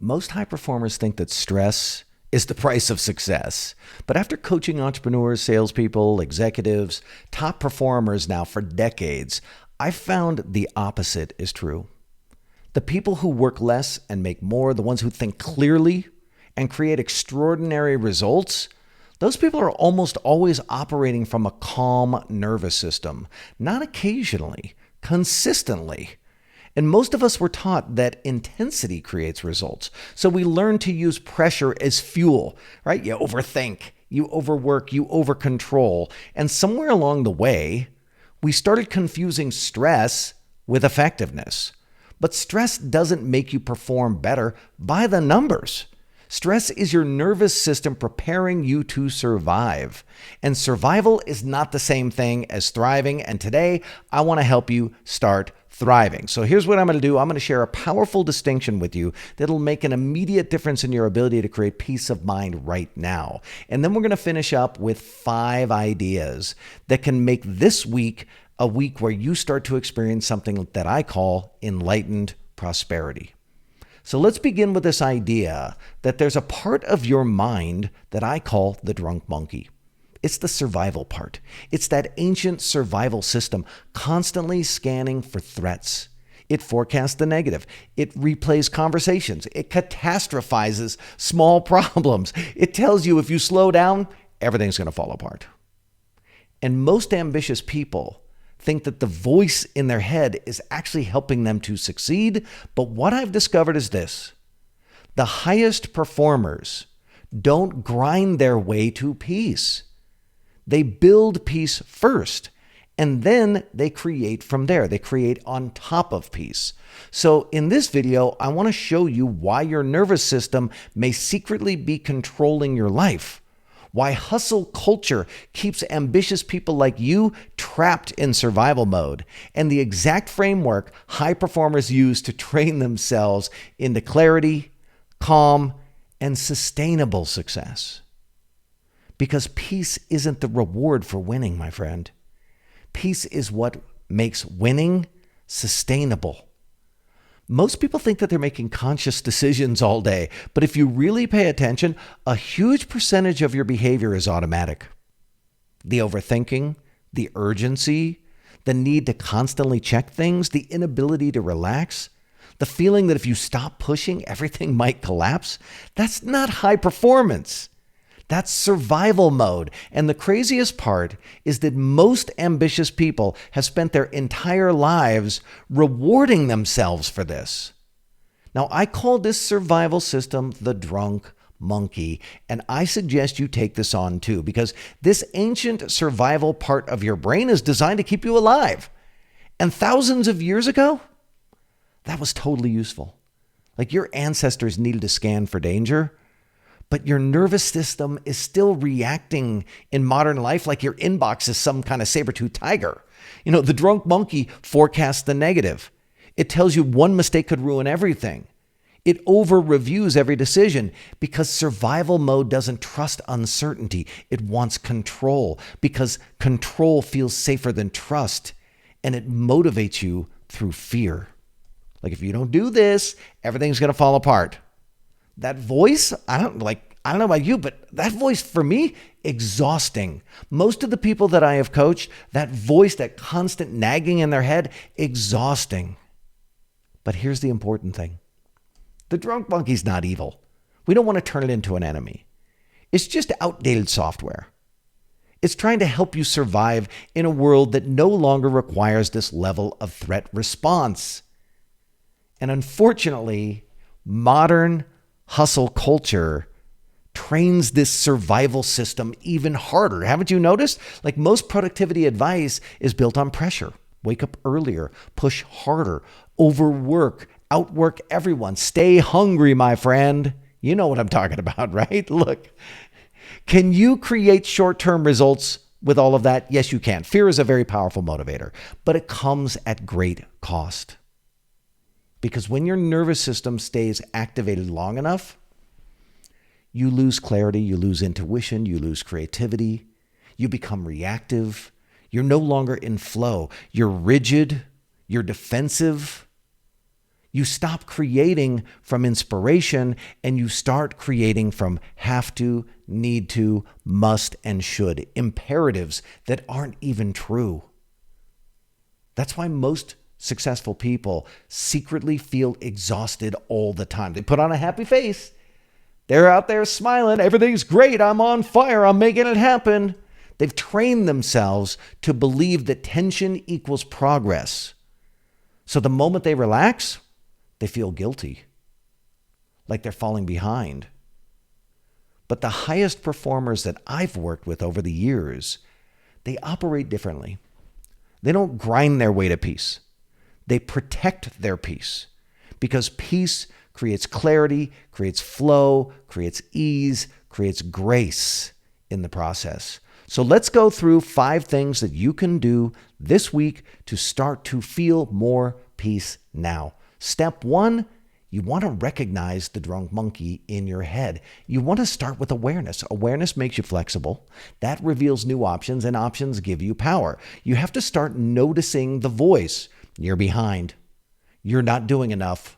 Most high performers think that stress is the price of success. But after coaching entrepreneurs, salespeople, executives, top performers now for decades, I found the opposite is true. The people who work less and make more, the ones who think clearly and create extraordinary results, those people are almost always operating from a calm nervous system, not occasionally, consistently. And most of us were taught that intensity creates results. So we learn to use pressure as fuel, right? You overthink, you overwork, you overcontrol. And somewhere along the way, we started confusing stress with effectiveness. But stress doesn't make you perform better by the numbers. Stress is your nervous system preparing you to survive. And survival is not the same thing as thriving. And today, I want to help you start thriving. So here's what I'm going to do. I'm going to share a powerful distinction with you that'll make an immediate difference in your ability to create peace of mind right now. And then we're going to finish up with 5 ideas that can make this week a week where you start to experience something that I call enlightened prosperity. So let's begin with this idea that there's a part of your mind that I call the drunk monkey. It's the survival part. It's that ancient survival system constantly scanning for threats. It forecasts the negative. It replays conversations. It catastrophizes small problems. It tells you if you slow down, everything's going to fall apart. And most ambitious people think that the voice in their head is actually helping them to succeed. But what I've discovered is this: the highest performers don't grind their way to peace. They build peace first, and then they create from there. They create on top of peace. So in this video, I want to show you why your nervous system may secretly be controlling your life, why hustle culture keeps ambitious people like you trapped in survival mode, and the exact framework high performers use to train themselves into clarity, calm, and sustainable success. Because peace isn't the reward for winning, my friend. Peace is what makes winning sustainable. Most people think that they're making conscious decisions all day, but if you really pay attention, a huge percentage of your behavior is automatic. The overthinking, the urgency, the need to constantly check things, the inability to relax, the feeling that if you stop pushing, everything might collapse, that's not high performance. That's survival mode. And the craziest part is that most ambitious people have spent their entire lives rewarding themselves for this. Now, I call this survival system the drunk monkey, and I suggest you take this on too, because this ancient survival part of your brain is designed to keep you alive. And thousands of years ago, that was totally useful. Like your ancestors needed to scan for danger, but your nervous system is still reacting in modern life like your inbox is some kind of saber-toothed tiger. You know, the drunk monkey forecasts the negative. It tells you one mistake could ruin everything. It over-reviews every decision because survival mode doesn't trust uncertainty. It wants control because control feels safer than trust, and it motivates you through fear. Like if you don't do this, everything's going to fall apart. That voice, I don't know about you, but that voice for me, exhausting. Most of the people that I have coached, that voice, that constant nagging in their head, exhausting. But here's the important thing. The drunk monkey's not evil. We don't want to turn it into an enemy. It's just outdated software. It's trying to help you survive in a world that no longer requires this level of threat response. And unfortunately, modern hustle culture trains this survival system even harder. Haven't you noticed? Like most productivity advice is built on pressure. Wake up earlier, push harder, overwork, outwork everyone. Stay hungry, my friend. You know what I'm talking about, right? Look, can you create short-term results with all of that? Yes, you can. Fear is a very powerful motivator, but it comes at great cost. Because when your nervous system stays activated long enough, you lose clarity, you lose intuition, you lose creativity, you become reactive, you're no longer in flow, you're rigid, you're defensive, You stop creating from inspiration and you start creating from have to, need to, must, and should. Imperatives that aren't even true. That's why most successful people secretly feel exhausted all the time. They put on a happy face. They're out there smiling. Everything's great. I'm on fire. I'm making it happen. They've trained themselves to believe that tension equals progress. So the moment they relax, they feel guilty, like they're falling behind. But the highest performers that I've worked with over the years, they operate differently. They don't grind their way to peace. They protect their peace because peace creates clarity, creates flow, creates ease, creates grace in the process. So let's go through 5 things that you can do this week to start to feel more peace now. Step 1, you want to recognize the drunk monkey in your head. You want to start with awareness. Awareness makes you flexible. That reveals new options, and options give you power. You have to start noticing the voice. You're behind. You're not doing enough.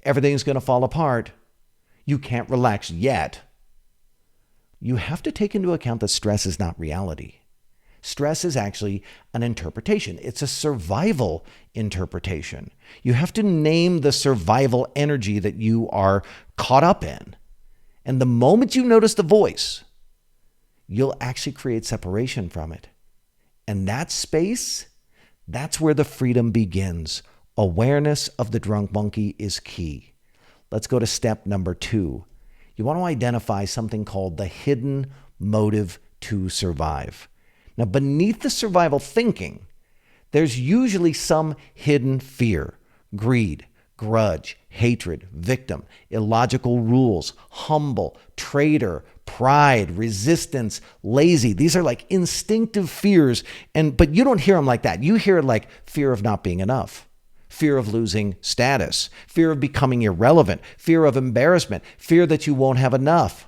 Everything's going to fall apart. You can't relax yet. You have to take into account that stress is not reality. Stress is actually an interpretation. It's a survival interpretation. You have to name the survival energy that you are caught up in. And the moment you notice the voice, you'll actually create separation from it. And that space, that's where the freedom begins. Awareness of the drunk monkey is key. Let's go to step number 2. You want to identify something called the hidden motive to survive. Now, beneath the survival thinking, there's usually some hidden fear, greed, grudge, hatred, victim, illogical rules, humble, traitor, pride, resistance, lazy. These are like instinctive fears, but you don't hear them like that. You hear like fear of not being enough, fear of losing status, fear of becoming irrelevant, fear of embarrassment, fear that you won't have enough.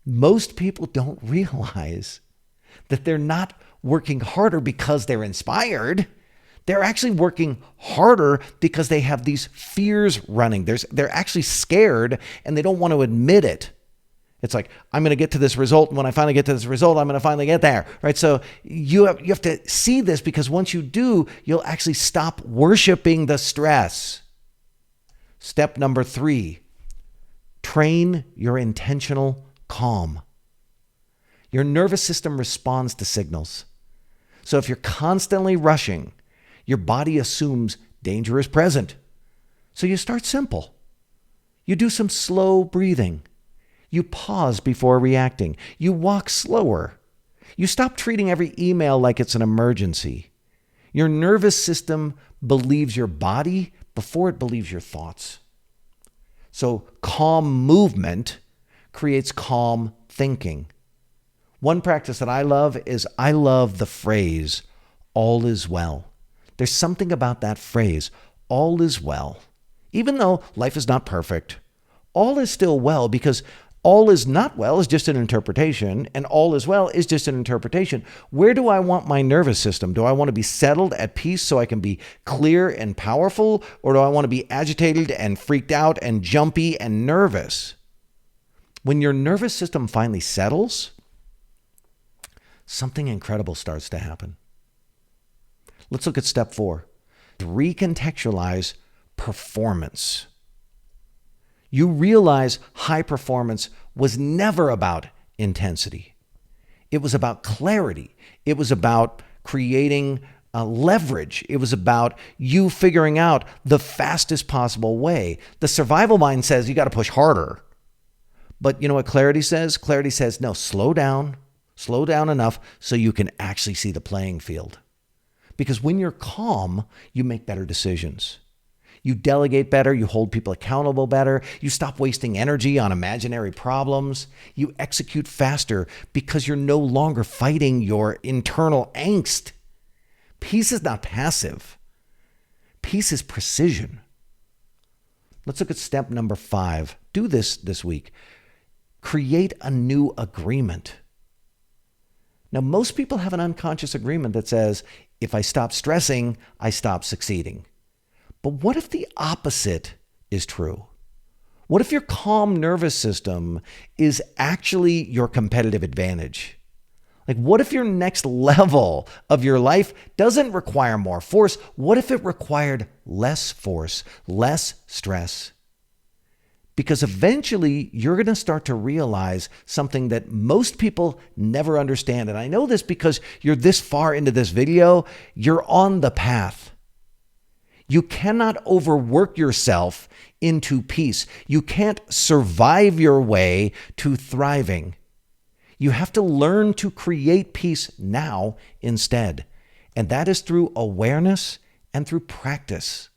Most people don't realize that they're not working harder because they're inspired. They're actually working harder because they have these fears running. They're actually scared and they don't want to admit it. It's like, I'm going to get to this result. And when I finally get to this result, I'm going to finally get there, right? So you have to see this, because once you do, you'll actually stop worshiping the stress. Step number 3, train your intentional calm. Your nervous system responds to signals. So if you're constantly rushing, your body assumes danger is present. So you start simple. You do some slow breathing. You pause before reacting. You walk slower. You stop treating every email like it's an emergency. Your nervous system believes your body before it believes your thoughts. So calm movement creates calm thinking. One practice that I love is I love the phrase, all is well. There's something about that phrase, all is well. Even though life is not perfect, all is still well, because all is not well is just an interpretation, and all is well is just an interpretation. Where do I want my nervous system? Do I want to be settled at peace so I can be clear and powerful, or do I want to be agitated and freaked out and jumpy and nervous? When your nervous system finally settles, something incredible starts to happen. Let's look at step 4. Recontextualize performance. You realize high performance was never about intensity. It was about clarity. It was about creating leverage. It was about you figuring out the fastest possible way. The survival mind says you got to push harder. But you know what clarity says? Clarity says, no, slow down enough so you can actually see the playing field. Because when you're calm, you make better decisions. You delegate better, you hold people accountable better, you stop wasting energy on imaginary problems, you execute faster because you're no longer fighting your internal angst. Peace is not passive. Peace is precision. Let's look at step number 5. Do this week. Create a new agreement. Now, most people have an unconscious agreement that says, if I stop stressing, I stop succeeding. But what if the opposite is true? What if your calm nervous system is actually your competitive advantage? Like, what if your next level of your life doesn't require more force? What if it required less force, less stress? Because eventually you're going to start to realize something that most people never understand. And I know this because you're this far into this video, you're on the path. You cannot overwork yourself into peace. You can't survive your way to thriving. You have to learn to create peace now instead. And that is through awareness and through practice.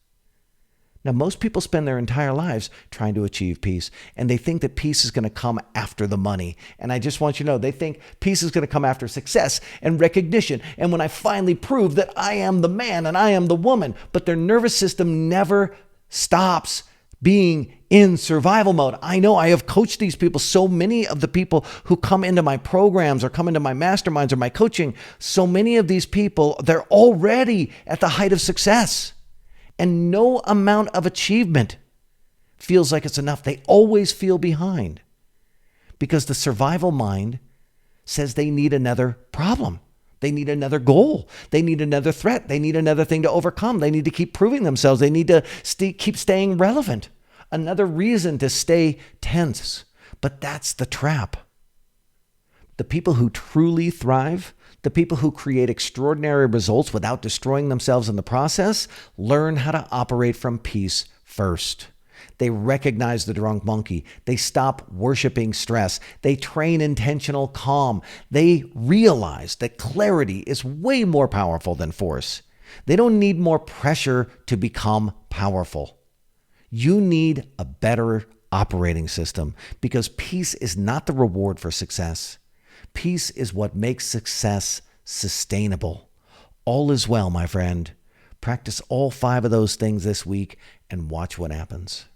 Now, most people spend their entire lives trying to achieve peace, and they think that peace is going to come after the money. And I just want you to know, they think peace is going to come after success and recognition. And when I finally prove that I am the man and I am the woman, but their nervous system never stops being in survival mode. I know I have coached these people. So many of the people who come into my programs or come into my masterminds or my coaching, so many of these people, they're already at the height of success. And no amount of achievement feels like it's enough. They always feel behind because the survival mind says they need another problem. They need another goal. They need another threat. They need another thing to overcome. They need to keep proving themselves. They need to keep staying relevant. Another reason to stay tense. But that's the trap. The people who truly thrive, the people who create extraordinary results without destroying themselves in the process, learn how to operate from peace first. They recognize the drunk monkey. They stop worshiping stress. They train intentional calm. They realize that clarity is way more powerful than force. They don't need more pressure to become powerful. You need a better operating system because peace is not the reward for success. Peace is what makes success sustainable. All is well, my friend. Practice all 5 of those things this week and watch what happens.